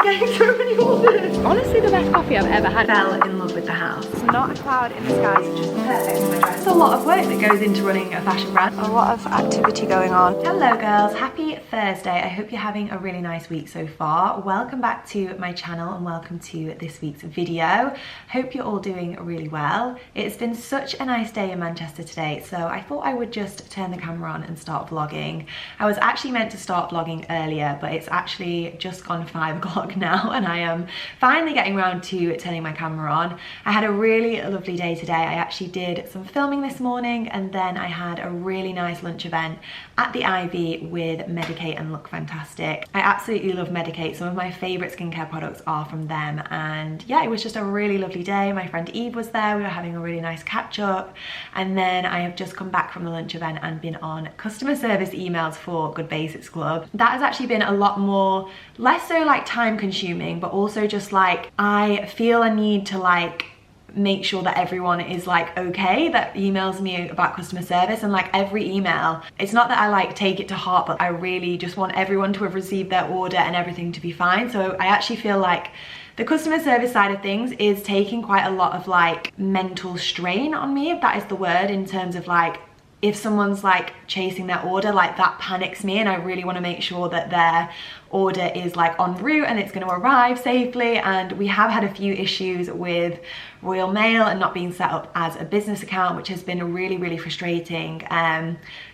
are getting so many orders. Honestly, the best coffee I've ever had. Fell in love with the house. It's not a cloud in the sky, it's just perfect for my dress. It's a lot of work that goes into running a fashion brand. A lot of activity going on. Hello girls, happy Thursday. I hope you're having a really nice week so far. Welcome back to my channel and welcome to this week's video. Hope you're all doing really well. It's been such a nice day in Manchester today, so I thought I would just turn the camera on and start vlogging. I was actually meant to start vlogging earlier, but it's actually just gone 5 o'clock now and I am finally getting around to turning my camera on. I had a really lovely day today. I actually did some filming this morning and then I had a really nice lunch event at the Ivy with Medicate and Look Fantastic. I absolutely love Medicate. Some of my favourite skincare products are from them, and yeah, it was just a really lovely day. My friend Eve was there, we were having a really nice catch up, and then I have just come back from the lunch event and been on customer service emails for Good Basics Club. That has actually been a lot more, less so like time consuming, but also just like I feel a need to like make sure that everyone is like okay that emails me about customer service, and like every email, it's not that I like take it to heart, but I really just want everyone to have received their order and everything to be fine. So I actually feel like the customer service side of things is taking quite a lot of like mental strain on me, if that is the word, in terms of like if someone's like chasing their order, like that panics me and I really want to make sure that their order is like en route and it's going to arrive safely. And we have had a few issues with Royal Mail and not being set up as a business account, which has been really frustrating.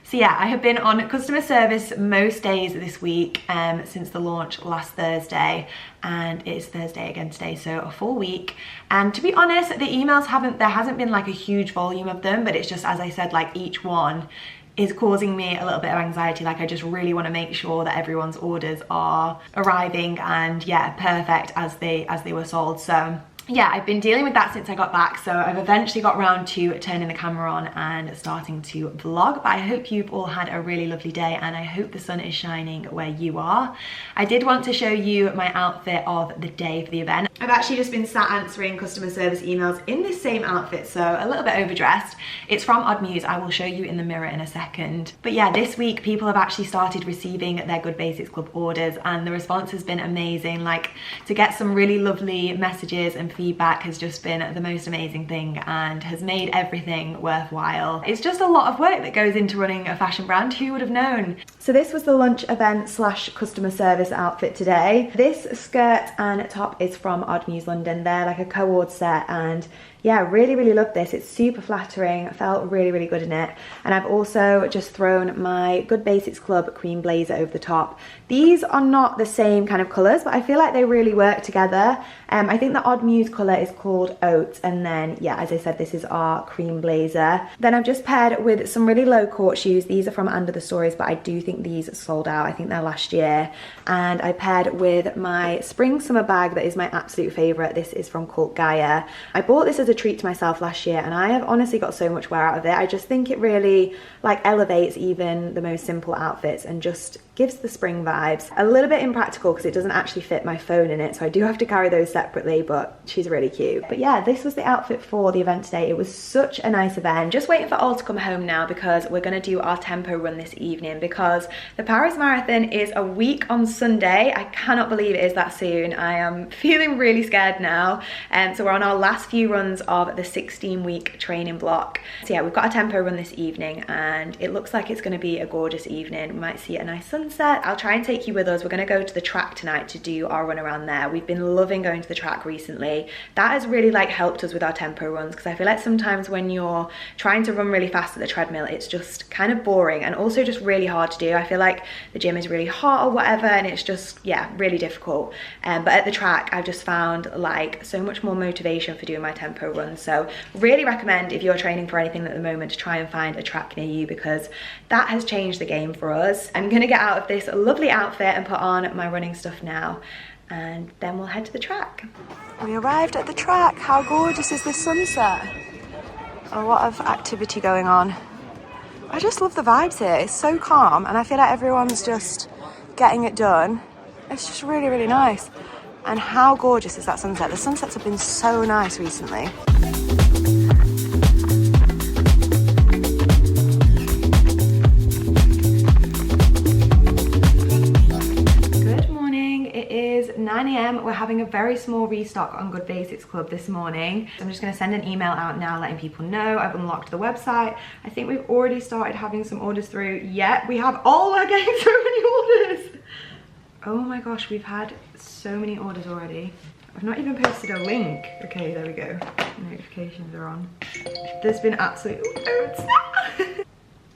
So yeah, I have been on customer service most days this week since the launch last Thursday, and it's Thursday again today, so a full week. And to be honest, the emails there hasn't been like a huge volume of them, but it's just, as I said, like each one is causing me a little bit of anxiety. Like I just really want to make sure that everyone's orders are arriving and yeah, perfect as they were sold. So yeah, I've been dealing with that since I got back, so I've eventually got round to turning the camera on and starting to vlog. But I hope you've all had a really lovely day and I hope the sun is shining where you are. I did want to show you my outfit of the day for the event. I've actually just been sat answering customer service emails in this same outfit, so a little bit overdressed. It's from Odd Muse. I will show you in the mirror in a second. But yeah, this week people have actually started receiving their Good Basics Club orders and the response has been amazing. Like to get some really lovely messages and feedback has just been the most amazing thing and has made everything worthwhile. It's just a lot of work that goes into running a fashion brand. Who would have known? So this was the lunch event slash customer service outfit today. This skirt and top is from Odd Muse London. They're like a co-ord set, and yeah, really love this. It's super flattering, felt really good in it. And I've also just thrown my Good Basics Club cream blazer over the top. These are not the same kind of colours, but I feel like they really work together. I think the Odd Muse colour is called Oat, and then yeah, as I said, this is our cream blazer. Then I've just paired with some really low court shoes. These are from Under the Stories, but I do think these sold out. I think they're last year. And I paired with my spring summer bag that is my absolute favourite. This is from Cult Gaia. I bought this as a treat to myself last year and I have honestly got so much wear out of it. I just think it really like elevates even the most simple outfits and just gives the spring vibes. A little bit impractical because it doesn't actually fit my phone in it, so I do have to carry those separately, but she's really cute. But yeah, this was the outfit for the event today. It was such a nice event. Just waiting for all to come home now because we're going to do our tempo run this evening because the Paris Marathon is a week on Sunday. I cannot believe it is that soon. I am feeling really scared now. So we're on our last few runs of the 16-week training block. So yeah, we've got a tempo run this evening and it looks like it's going to be a gorgeous evening. We might see a nice sunset. I'll try and take you with us. We're going to go to the track tonight to do our run around there. We've been loving going to the track recently. That has really like helped us with our tempo runs because I feel like sometimes when you're trying to run really fast at the treadmill, it's just kind of boring and also just really hard to do. I feel like the gym is really hot or whatever and it's just, yeah, really difficult. But at the track, I've just found like so much more motivation for doing my tempo runs. So really recommend if you're training for anything at the moment to try and find a track near you because that has changed the game for us. I'm going to get out of this lovely outfit and put on my running stuff now and then we'll head to the track. We arrived at the track. How gorgeous is this sunset? A lot of activity going on. I just love the vibes here. It's so calm and I feel like everyone's just getting it done. It's just really nice. And how gorgeous is that sunset? The sunsets have been so nice recently. 9 AM. We're having a very small restock on Good Basics Club this morning. So I'm just going to send an email out now letting people know. I've unlocked the website. I think we've already started having some orders through. Yeah, we have. Oh, we're getting so many orders. Oh my gosh, we've had so many orders already. I've not even posted a link. Okay, there we go. Notifications are on. There's been absolutely loads.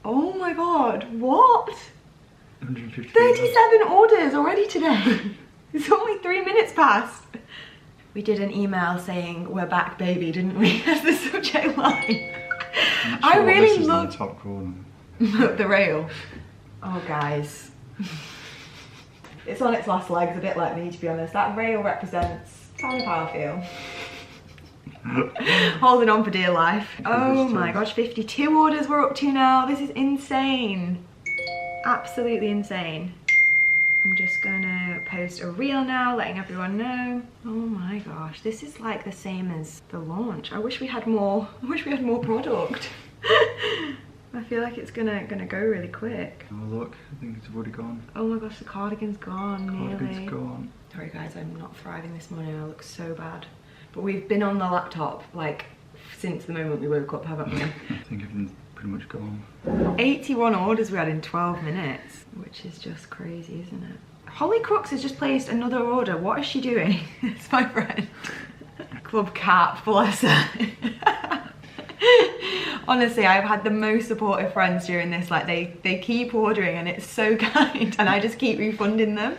Oh my god, what? 150. 37 orders already today. It's only 3 minutes past. We did an email saying we're back baby, didn't we? As the subject line. I really love the top corner. The rail. Oh guys. It's on its last legs, a bit like me to be honest. That rail represents kind of how I feel. Holding on for dear life. Oh my gosh, 52 orders we're up to now. This is insane. Absolutely insane. I'm just gonna post a reel now, letting everyone know. Oh my gosh, this is like the same as the launch. I wish we had more. I wish we had more product. I feel like it's gonna go really quick. Oh look, I think it's already gone. Oh my gosh, the cardigan's gone. Cardigan's nearly. gone. Sorry guys, I'm not thriving this morning. I look so bad. But we've been on the laptop like since the moment we woke up, haven't we? I think everything's pretty much gone. 81 orders we had in 12 minutes, which is just crazy, isn't it? Holly Crooks has just placed another order. What is she doing? It's my friend. Club Cat, bless her. Honestly, I've had the most supportive friends during this. Like they keep ordering and it's so kind, and I just keep refunding them.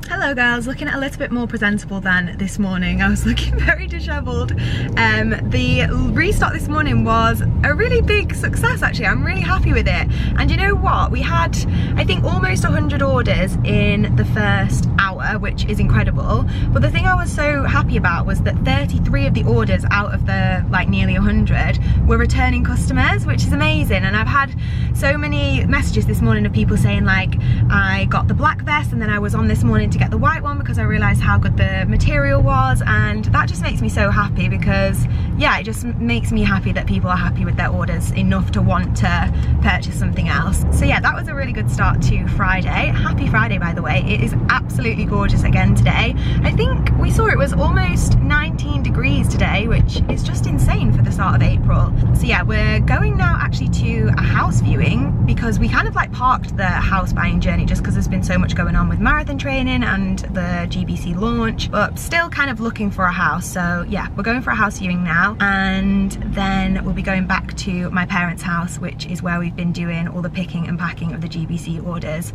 Hello girls, looking a little bit more presentable than this morning. I was looking very disheveled. The restock this morning was a really big success actually. I'm really happy with it. And you know what? We had, I think, almost 100 orders in the first hour, which is incredible. But the thing I was so happy about was that 33 of the orders out of the like nearly 100 were returning customers, which is amazing. And I've had so many messages this morning of people saying like, I got the black vest and then I was on this morning to get the white one because I realized how good the material was, and that just makes me so happy because yeah, it just makes me happy that people are happy with their orders enough to want to purchase something else. So yeah, that was a really good start to Friday. Happy Friday, by the way. It is absolutely gorgeous again today. I think we saw it was almost 19 degrees today, which is just insane for the start of April. So yeah, we're going now actually to a house viewing because we kind of like parked the house buying journey just because there's been so much going on with marathon training and the GBC launch, but still kind of looking for a house. So yeah, we're going for a house viewing now, and then we'll be going back to my parents' house, which is where we've been doing all the picking and packing of the GBC orders.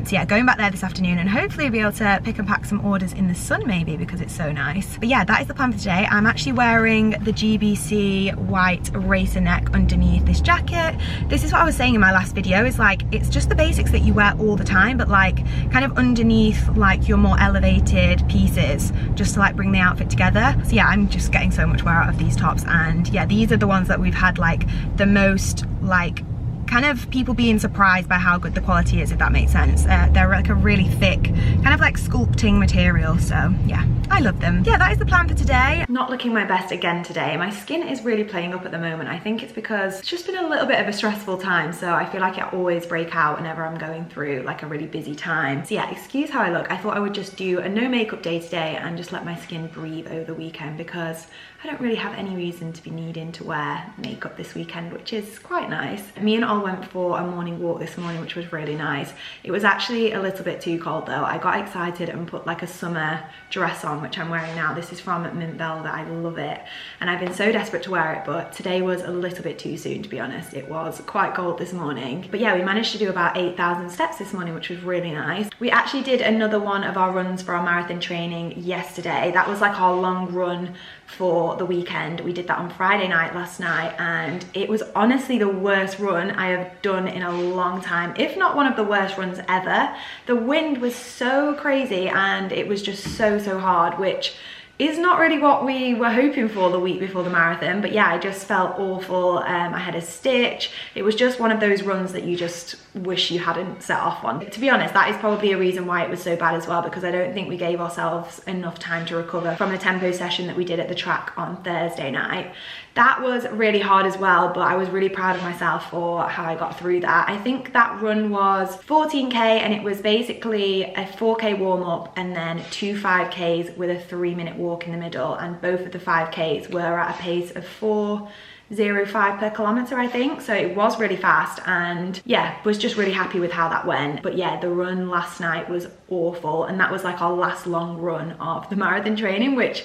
So yeah, going back there this afternoon and hopefully be able to pick and pack some orders in the sun maybe because it's so nice. But yeah, that is the plan for today. I'm actually wearing the GBC white racer neck underneath this jacket. This is what I was saying in my last video, is like it's just the basics that you wear all the time, but like kind of underneath like your more elevated pieces just to like bring the outfit together. So yeah, I'm just getting so much wear out of these tops, and yeah, these are the ones that we've had like the most like kind of people being surprised by how good the quality is, if that makes sense. They're like a really thick kind of like sculpting material, so yeah, I love them. Yeah, that is the plan for today. Not looking my best again today. My skin is really playing up at the moment. I think it's because it's just been a little bit of a stressful time, so I feel like I always break out whenever I'm going through like a really busy time. So yeah, excuse how I look. I thought I would just do a no makeup day today and just let my skin breathe over the weekend because I don't really have any reason to be needing to wear makeup this weekend, which is quite nice. Me and Ol went for a morning walk this morning, which was really nice. It was actually a little bit too cold though. I got excited and put like a summer dress on, which I'm wearing now. This is from Mint Velvet. I love it. And I've been so desperate to wear it, but today was a little bit too soon, to be honest. It was quite cold this morning. But yeah, we managed to do about 8,000 steps this morning, which was really nice. We actually did another one of our runs for our marathon training yesterday. That was like our long run for the weekend. We did that on Friday night last night, and it was honestly the worst run I have done in a long time, if not one of the worst runs ever. The wind was so crazy and it was just so hard, which is not really what we were hoping for the week before the marathon. But yeah, I just felt awful. I had a stitch. It was just one of those runs that you just wish you hadn't set off on. To be honest, that is probably a reason why it was so bad as well, because I don't think we gave ourselves enough time to recover from the tempo session that we did at the track on Thursday night. That was really hard as well, but I was really proud of myself for how I got through that. I think that run was 14k, and it was basically a 4k warm up and then 2 5ks with a 3-minute walk in the middle, and both of the 5ks were at a pace of 4:05 per kilometre, I think. So it was really fast, and yeah, was just really happy with how that went. But yeah, the run last night was awful, and that was like our last long run of the marathon training, which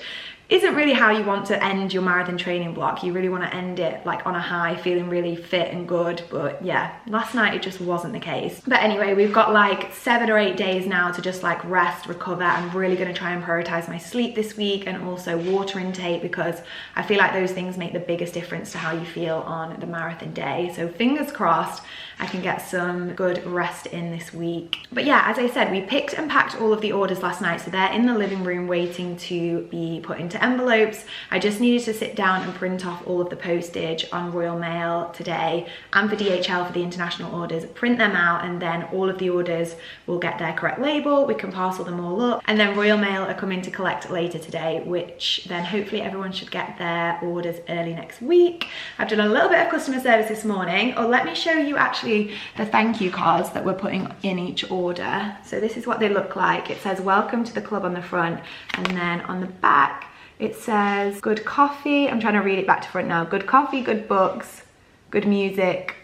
isn't really how you want to end your marathon training block. You really want to end it like on a high, feeling really fit and good. But yeah, last night it just wasn't the case. But anyway, we've got like 7 or 8 days now to just like rest, recover. I'm really going to try and prioritize my sleep this week, and also water intake, because I feel like those things make the biggest difference to how you feel on the marathon day. So fingers crossed I can get some good rest in this week. But yeah, as I said, we picked and packed all of the orders last night, so they're in the living room waiting to be put into envelopes. I just needed to sit down and print off all of the postage on Royal Mail today, and for DHL for the international orders, print them out, and then all of the orders will get their correct label. We can parcel them all up, and then Royal Mail are coming to collect later today, which then hopefully everyone should get their orders early next week. I've done a little bit of customer service this morning. Oh, let me show you actually the thank you cards that we're putting in each order. So this is what they look like. It says welcome to the club on the front, and then on the back it says good coffee. I'm trying to read it back to front now. Good coffee, good books, good music,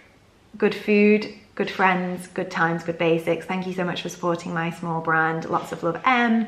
good food, good friends, good times, good basics. Thank you so much for supporting my small brand. Lots of love, M.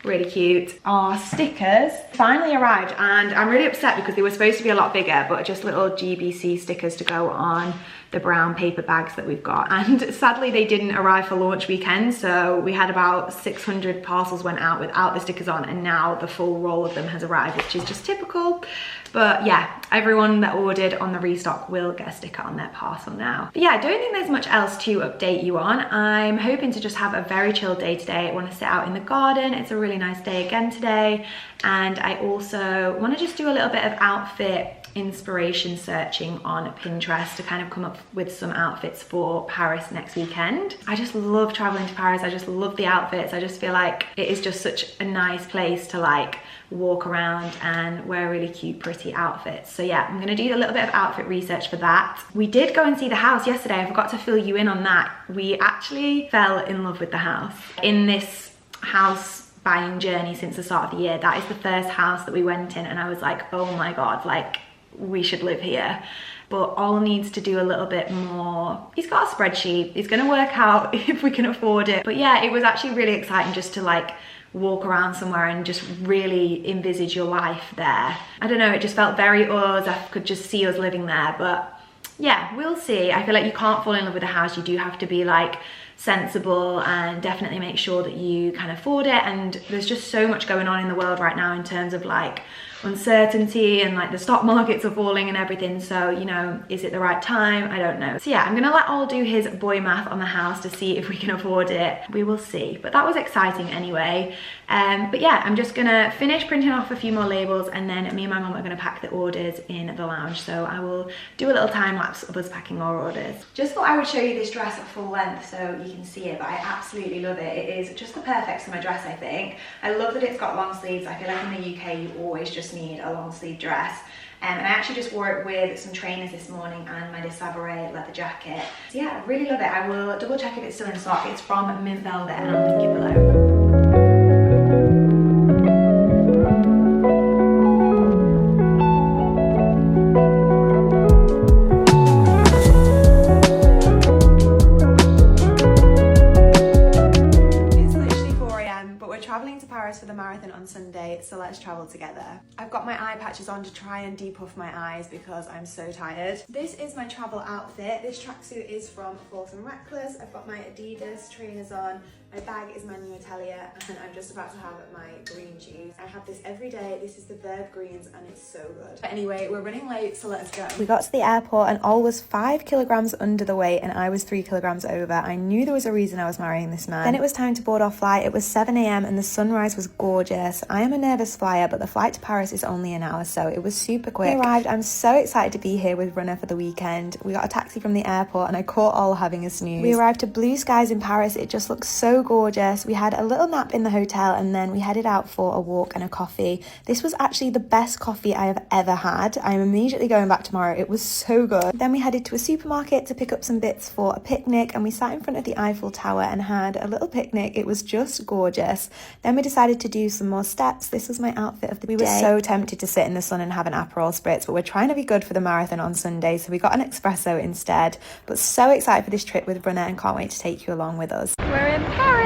Really cute. Our stickers finally arrived, and I'm really upset because they were supposed to be a lot bigger, but just little GBC stickers to go on the brown paper bags that we've got. And sadly they didn't arrive for launch weekend, so we had about 600 parcels went out without the stickers on, and now the full roll of them has arrived, which is just typical. But yeah, everyone that ordered on the restock will get a sticker on their parcel now. But yeah, I don't think there's much else to update you on. I'm hoping to just have a very chill day today. I want to sit out in the garden. It's a really nice day again today. And I also want to just do a little bit of outfit inspiration searching on Pinterest to kind of come up with some outfits for Paris next weekend. I just love traveling to Paris. I just love the outfits. I just feel like it is just such a nice place to like walk around and wear really cute, pretty outfits. So yeah, I'm gonna do a little bit of outfit research for that. We did go and see the house yesterday. I forgot to fill you in on that. We actually fell in love with the house. In this house buying journey since the start of the year, that is the first house that we went in, and I was like, oh my God, like we should live here. But all needs to do a little bit more. He's got a spreadsheet. He's gonna work out if we can afford it. But yeah, it was actually really exciting just to like walk around somewhere and just really envisage your life there. I don't know, it just felt very us. I could just see us living there. But yeah, we'll see. I feel like you can't fall in love with a house. You do have to be like sensible and definitely make sure that you can afford it. And there's just so much going on in the world right now in terms of like uncertainty, and like the stock markets are falling and everything. So, you know, is it the right time? I don't know. So yeah, I'm gonna let Ol do his boy math on the house to see if we can afford it. We will see. But that was exciting anyway. But yeah, I'm just gonna finish printing off a few more labels, and then me and my mum are gonna pack the orders in the lounge. So I will do a little time lapse of us packing our orders. Just thought I would show you this dress at full length so you can see it, but I absolutely love it. It is just the perfect summer dress, I think. I love that it's got long sleeves. I feel like in the UK you always just need a long sleeve dress. And I actually just wore it with some trainers this morning and my de Savoy leather jacket. So yeah, I really love it. I will double check if it's still in stock. It's from Mint Velvet, and I'll link it below. For the marathon on Sunday, so let's travel together. I've got my eye patches on to try and depuff my eyes because I'm so tired. This is my travel outfit. This tracksuit is from Force and Reckless. I've got my Adidas trainers on, My bag is my new Atelier, and I'm just about to have my green juice. I have this every day. This is the Verve Greens, and it's so good. But anyway, we're running late, so let's go. We got to the airport, and Ol was 5 kilograms under the weight, and I was 3 kilograms over. I knew there was a reason I was marrying this man. Then it was time to board our flight. It was 7 a.m, and the sunrise was gorgeous. I am a nervous flyer, but the flight to Paris is only an hour, so it was super quick. We arrived. I'm so excited to be here with Runner for the weekend. We got a taxi from the airport, and I caught Ol having a snooze. We arrived to blue skies in Paris. It just looks so gorgeous. We had a little nap in the hotel, and then we headed out for a walk and a coffee. This was actually the best coffee I have ever had. I'm immediately going back tomorrow. It was so good. Then we headed to a supermarket to pick up some bits for a picnic, and we sat in front of the Eiffel Tower and had a little picnic. It was just gorgeous. Then we decided to do some more steps. This was my outfit of the day. We were so tempted to sit in the sun and have an Aperol spritz, but we're trying to be good for the marathon on Sunday, so we got an espresso instead. But so excited for this trip with Runner and can't wait to take you along with us. We're in Paris!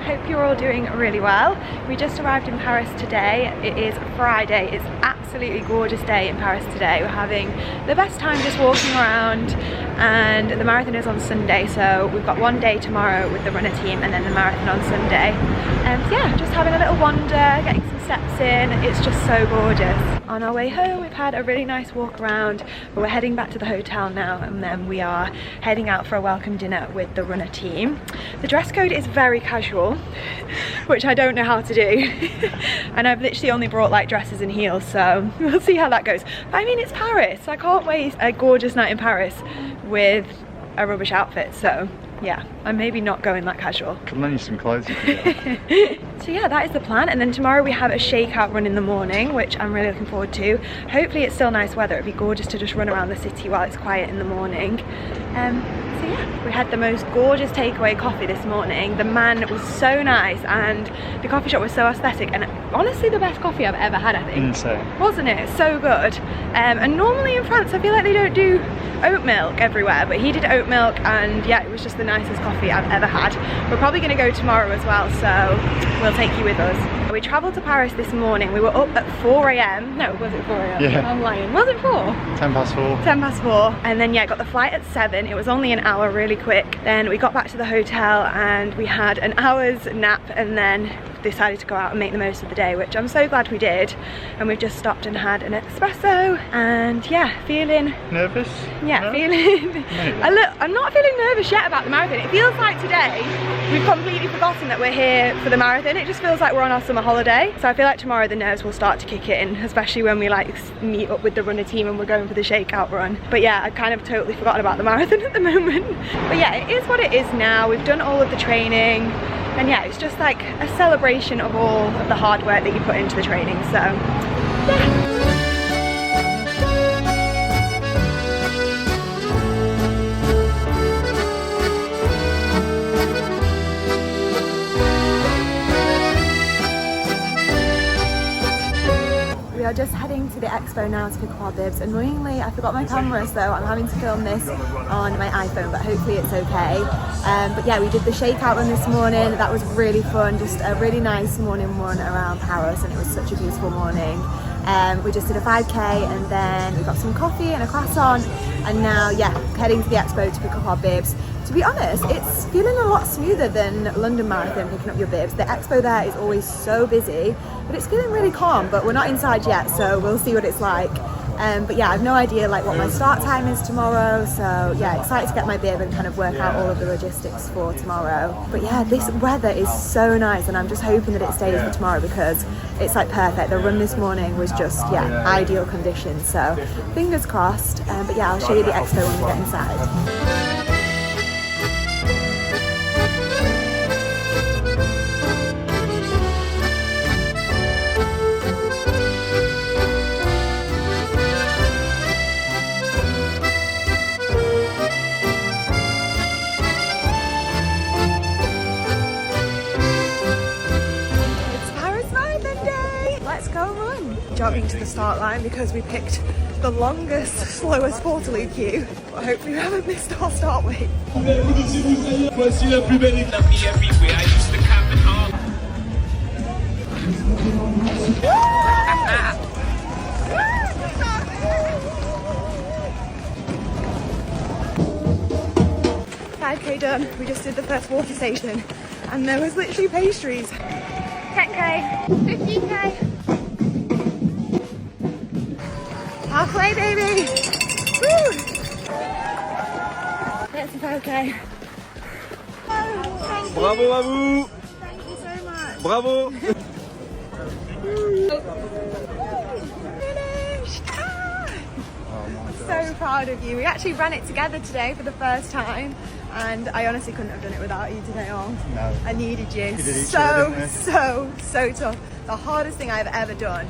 Hope you're all doing really well. We just arrived in Paris today. It is Friday. It's absolutely gorgeous day in Paris today. We're having the best time just walking around, and the marathon is on Sunday, so we've got one day tomorrow with the Runner team and then the marathon on Sunday. And yeah, just having a little wander, getting some steps in. It's just so gorgeous. On our way home, we've had a really nice walk around, but we're heading back to the hotel now, and then we are heading out for a welcome dinner with the Runner team. The dress code is very casual, which I don't know how to do. And I've literally only brought like dresses and heels, so we'll see how that goes. But I mean, it's Paris. I can't waste a gorgeous night in Paris with a rubbish outfit, so yeah, I'm maybe not going that casual. Could lend you some clothes you could get. So yeah, that is the plan. And then tomorrow we have a shakeout run in the morning, which I'm really looking forward to. Hopefully it's still nice weather. It'd be gorgeous to just run around the city while it's quiet in the morning. So yeah, we had the most gorgeous takeaway coffee this morning. The man was so nice, and the coffee shop was so aesthetic, and honestly the best coffee I've ever had, I think. Insane. Wasn't it? So good. And normally in France I feel like they don't do oat milk everywhere, but he did oat milk, and yeah, it was just the nicest coffee I've ever had. We're probably going to go tomorrow as well, so we'll take you with us. We travelled to Paris this morning. We were up at 4 a.m. No, was it 4 a.m? Yeah. I'm lying. Was it 4? 10 past 4. 10 past 4. And then yeah, got the flight at 7. It was only an hour, really quick. Then we got back to the hotel and we had an hour's nap, and then decided to go out and make the most of the day, which I'm so glad we did. And we've just stopped and had an espresso, and yeah, feeling nervous? Yeah, no? Feeling I'm not feeling nervous yet about the marathon. It feels like today we've completely forgotten that we're here for the marathon. It just feels like we're on our summer holiday. So I feel like tomorrow the nerves will start to kick in, especially when we like meet up with the Runner team and we're going for the shakeout run. But yeah, I kind of totally forgotten about the marathon at the moment. But yeah, it is what it is now. We've done all of the training, and yeah, it's just like a celebration of all of the hard work that you put into the training. So yeah. We are just heading to the expo now to pick up our bibs. Annoyingly, I forgot my camera, so I'm having to film this on my iPhone, but hopefully it's okay. But yeah, we did the shakeout run this morning. That was really fun, just a really nice morning run around Paris, and it was such a beautiful morning. We just did a 5k, and then we got some coffee and a croissant, and now yeah, heading to the expo to pick up our bibs. To be honest, it's feeling a lot smoother than London Marathon picking up your bibs. The expo there is always so busy, but it's feeling really calm. But we're not inside yet, so we'll see what it's like. But yeah, I have no idea like what my start time is tomorrow, so yeah, excited to get my bib and kind of work out all of the logistics for tomorrow. But yeah, this weather is so nice, and I'm just hoping that it stays for tomorrow because it's like perfect. The run this morning was just, yeah, ideal conditions, so fingers crossed. But yeah, I'll show you the expo when we get inside. Jogging to the start line because we picked the longest, slowest Portaloo queue, but hopefully we haven't missed our start weight. Voici la plus belle équipe everywhere. I used to camp in Harlem. 5k done. We just did the first water station and there was literally pastries. 10k, 15k. Halfway, baby. Woo! That's 5k. Oh, Bravo à vous. thank you so much. Bravo. Finished! Ah! So proud of you. We actually ran it together today for the first time and I honestly couldn't have done it without you today on. No. I needed you. You did each other, didn't you? So tough. The hardest thing I've ever done.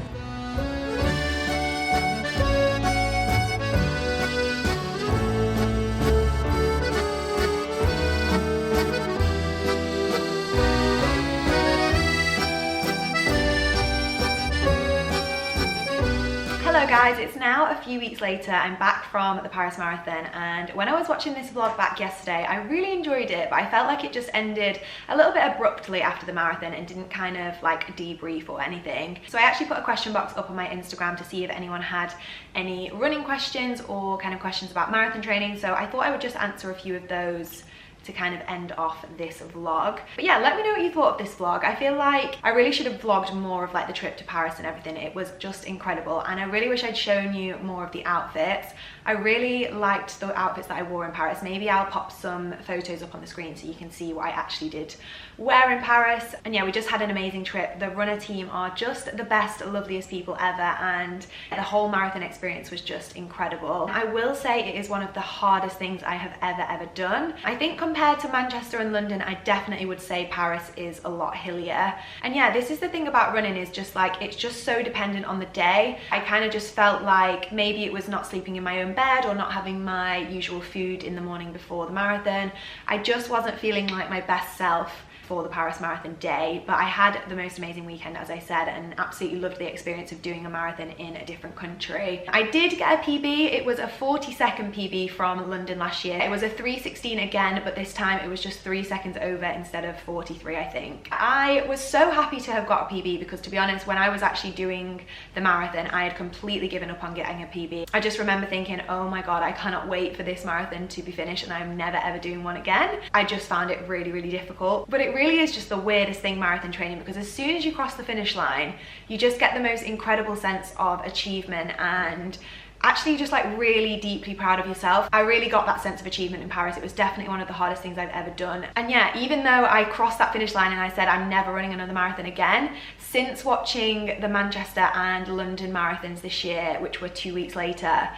Hello guys, it's now a few weeks later. I'm back from the Paris Marathon and when I was watching this vlog back yesterday, I really enjoyed it, but I felt like it just ended a little bit abruptly after the marathon and didn't kind of like debrief or anything. So I actually put a question box up on my Instagram to see if anyone had any running questions or kind of questions about marathon training. So I thought I would just answer a few of those to kind of end off this vlog. But yeah, let me know what you thought of this vlog. I feel like I really should have vlogged more of like the trip to Paris and everything. It was just incredible and I really wish I'd shown you more of the outfits. I really liked the outfits that I wore in Paris. Maybe I'll pop some photos up on the screen so you can see what I actually did wear in Paris. And yeah, we just had an amazing trip. The runner team are just the best, loveliest people ever, and the whole marathon experience was just incredible. I will say it is one of the hardest things I have ever done. I think compared to Manchester and London, I definitely would say Paris is a lot hillier. And yeah, this is the thing about running, is just like, it's just so dependent on the day. I kind of just felt like maybe it was not sleeping in my own bed or not having my usual food in the morning before the marathon. I just wasn't feeling like my best self for the Paris Marathon day, but I had the most amazing weekend, as I said, and absolutely loved the experience of doing a marathon in a different country. I did get a PB. It was a 40-second PB from London last year. It was a 3:16 again, but this time it was just 3 seconds over instead of 43, I think. I was so happy to have got a PB because, to be honest, when I was actually doing the marathon, I had completely given up on getting a PB. I just remember thinking, oh my god, I cannot wait for this marathon to be finished and I'm never ever doing one again. I just found it really difficult, but it really is just the weirdest thing, marathon training, because as soon as you cross the finish line, you just get the most incredible sense of achievement and actually just like really deeply proud of yourself. I really got that sense of achievement in Paris. It was definitely one of the hardest things I've ever done. And yeah, even though I crossed that finish line and I said I'm never running another marathon again, since watching the Manchester and London marathons this year, which were 2 weeks later,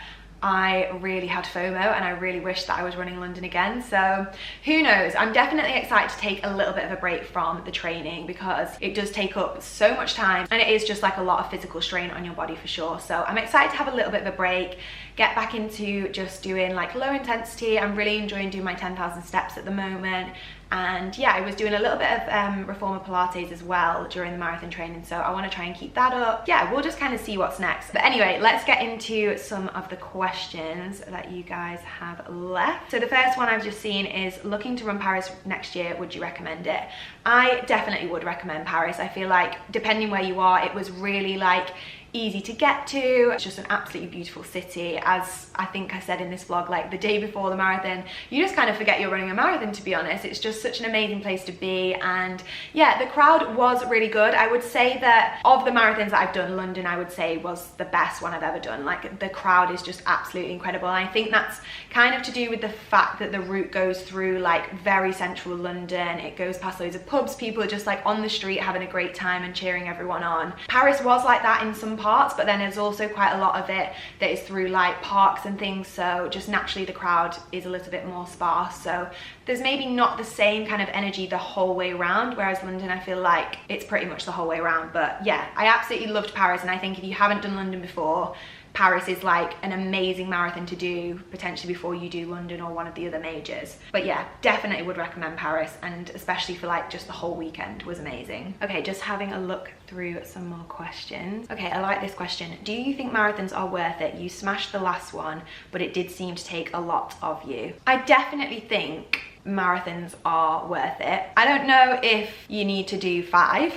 I really had FOMO and I really wish that I was running London again. So who knows? I'm definitely excited to take a little bit of a break from the training because it does take up so much time and it is just like a lot of physical strain on your body for sure. So I'm excited to have a little bit of a break, get back into just doing like low intensity. I'm really enjoying doing my 10,000 steps at the moment. And yeah, I was doing a little bit of reformer Pilates as well during the marathon training, so I want to try and keep that up. Yeah, we'll just kind of see what's next. But anyway, let's get into some of the questions that you guys have left. So the first one I've just seen is, looking to run Paris next year, would you recommend it? I definitely would recommend Paris. I feel like depending where you are, it was really like easy to get to. It's just an absolutely beautiful city. As I think I said in this vlog, like the day before the marathon, you just kind of forget you're running a marathon, to be honest. It's just such an amazing place to be. And yeah, the crowd was really good. I would say that of the marathons that I've done, London I would say was the best one I've ever done. Like the crowd is just absolutely incredible. And I think that's kind of to do with the fact that the route goes through like very central London. It goes past loads of pubs. People are just like on the street having a great time and cheering everyone on. Paris was like that in some parts, but then there's also quite a lot of it that is through like parks and things, so just naturally the crowd is a little bit more sparse, so there's maybe not the same kind of energy the whole way around, whereas London I feel like it's pretty much the whole way around. But yeah, I absolutely loved Paris, and I think if you haven't done London before, Paris is like an amazing marathon to do potentially before you do London or one of the other majors. But yeah, definitely would recommend Paris, and especially for like just the whole weekend was amazing. Okay, just having a look through some more questions. Okay, I like this question. Do you think marathons are worth it? You smashed the last one, but it did seem to take a lot of you. I definitely think marathons are worth it. I don't know if you need to do 5.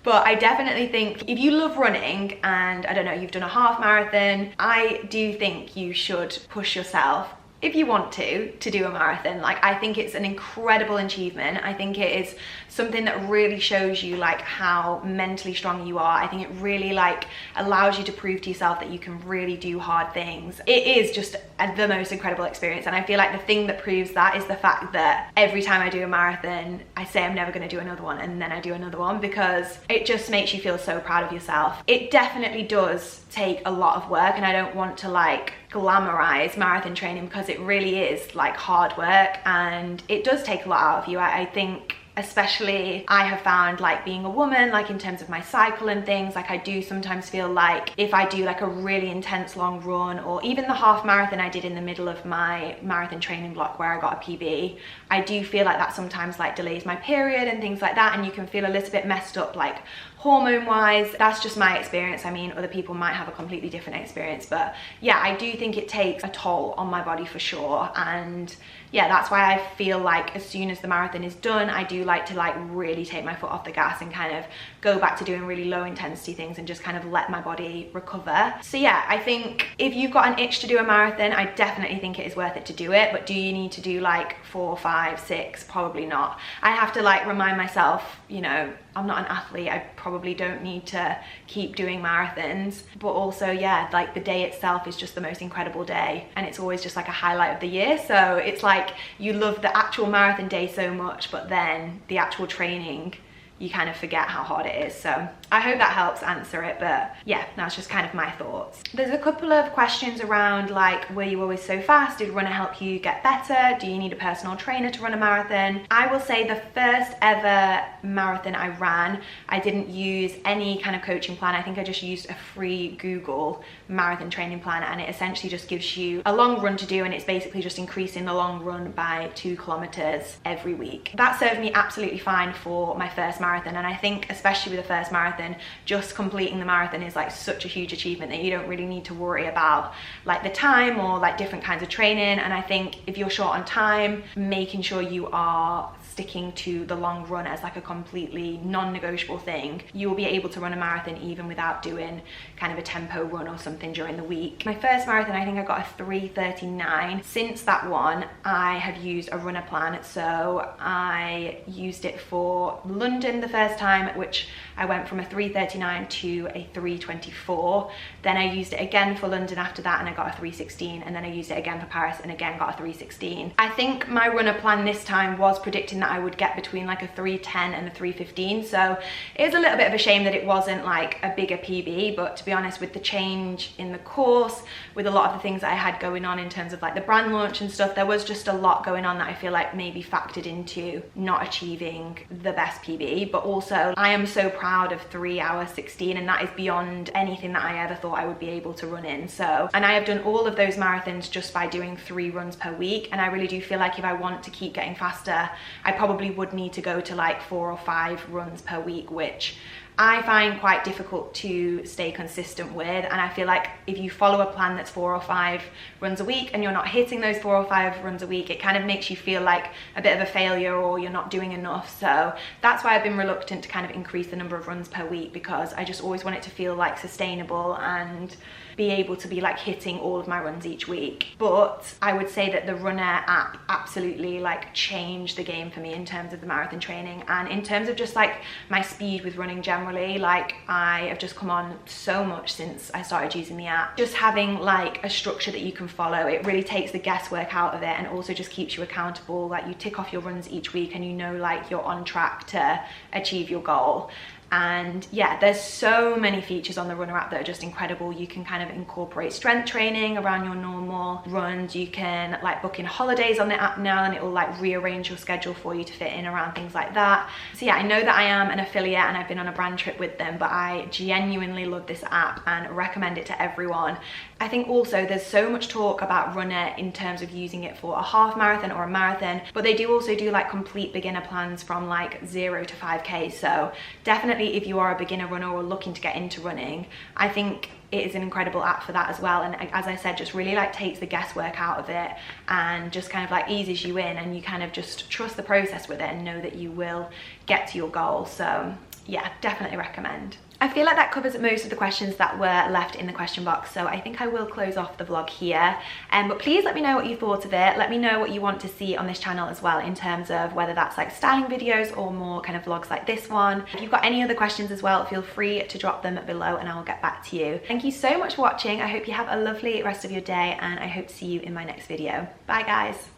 But I definitely think if you love running and I don't know, you've done a half marathon, I do think you should push yourself if you want to do a marathon. Like, I think it's an incredible achievement. I think it is something that really shows you like how mentally strong you are. I think it really like allows you to prove to yourself that you can really do hard things. It is just the most incredible experience, and I feel like the thing that proves that is the fact that every time I do a marathon, I say I'm never going to do another one, and then I do another one, because it just makes you feel so proud of yourself. It definitely does take a lot of work, and I don't want to like glamorize marathon training, because it really is like hard work and it does take a lot out of you. I think especially I have found, like, being a woman, like in terms of my cycle and things, like I do sometimes feel like if I do like a really intense long run, or even the half marathon I did in the middle of my marathon training block where I got a PB, I do feel like that sometimes like delays my period and things like that, and you can feel a little bit messed up like hormone wise. That's just my experience. I mean, other people might have a completely different experience, but yeah, I do think it takes a toll on my body for sure. And yeah, that's why I feel like as soon as the marathon is done, I do like to like really take my foot off the gas and kind of go back to doing really low intensity things and just kind of let my body recover. So yeah, I think if you've got an itch to do a marathon, I definitely think it is worth it to do it. But do you need to do like 4, 5, 6? Probably not. I have to like remind myself, you know, I'm not an athlete. I probably don't need to keep doing marathons, but also yeah, like the day itself is just the most incredible day, and it's always just like a highlight of the year. So it's like you love the actual marathon day so much, but then the actual training, you kind of forget how hard it is. So I hope that helps answer it, but yeah, that's just kind of my thoughts. There's a couple of questions around like, were you always so fast? Did runner help you get better? Do you need a personal trainer to run a marathon? I will say the first ever marathon I ran, I didn't use any kind of coaching plan. I think I just used a free Google marathon training plan, and it essentially just gives you a long run to do, and it's basically just increasing the long run by 2 kilometers every week. That served me absolutely fine for my first marathon, and I think especially with the first marathon, just completing the marathon is like such a huge achievement that you don't really need to worry about like the time or like different kinds of training. And I think if you're short on time, making sure you are sticking to the long run as like a completely non-negotiable thing, you will be able to run a marathon even without doing kind of a tempo run or something during the week. My first marathon, I think I got a 3:39. Since that one, I have used a runner plan. So I used it for London the first time, which I went from a 3:39 to a 3:24. Then I used it again for London after that, and I got a 3:16, and then I used it again for Paris and again got a 3:16. I think my runner plan this time was predicting that I would get between like a 3:10 and a 3:15. So it is a little bit of a shame that it wasn't like a bigger PB, but to be honest, with the change in the course, with a lot of the things that I had going on in terms of like the brand launch and stuff, there was just a lot going on that I feel like maybe factored into not achieving the best PB. But also I am so proud of 3 hours 16, and that is beyond anything that I ever thought I would be able to run in. So, and I have done all of those marathons just by doing 3 runs per week, and I really do feel like if I want to keep getting faster, I probably would need to go to like 4 or 5 runs per week, which I find quite difficult to stay consistent with. And I feel like if you follow a plan that's 4 or 5 runs a week and you're not hitting those 4 or 5 runs a week, it kind of makes you feel like a bit of a failure, or you're not doing enough. So that's why I've been reluctant to kind of increase the number of runs per week, because I just always want it to feel like sustainable and be able to be like hitting all of my runs each week. But I would say that the Runner app absolutely like changed the game for me in terms of the marathon training, and in terms of just like my speed with running generally. Like I have just come on so much since I started using the app. Just having like a structure that you can follow, it really takes the guesswork out of it, and also just keeps you accountable. Like you tick off your runs each week and you know like you're on track to achieve your goal. And yeah, there's so many features on the Runner app that are just incredible. You can kind of incorporate strength training around your normal runs. You can like book in holidays on the app now, and it will like rearrange your schedule for you to fit in around things like that. So yeah, I know that I am an affiliate and I've been on a brand trip with them, but I genuinely love this app and recommend it to everyone. I think also there's so much talk about Runner in terms of using it for a half marathon or a marathon, but they do also do like complete beginner plans from like 0 to 5K. So definitely if you are a beginner runner or looking to get into running, I think it is an incredible app for that as well. And as I said, just really like takes the guesswork out of it and just kind of like eases you in, and you kind of just trust the process with it and know that you will get to your goal. So yeah, definitely recommend. I feel like that covers most of the questions that were left in the question box, so I think I will close off the vlog here. But please let me know what you thought of it. Let me know what you want to see on this channel as well, in terms of whether that's like styling videos or more kind of vlogs like this one. If you've got any other questions as well, feel free to drop them below and I will get back to you. Thank you so much for watching. I hope you have a lovely rest of your day and I hope to see you in my next video. Bye guys.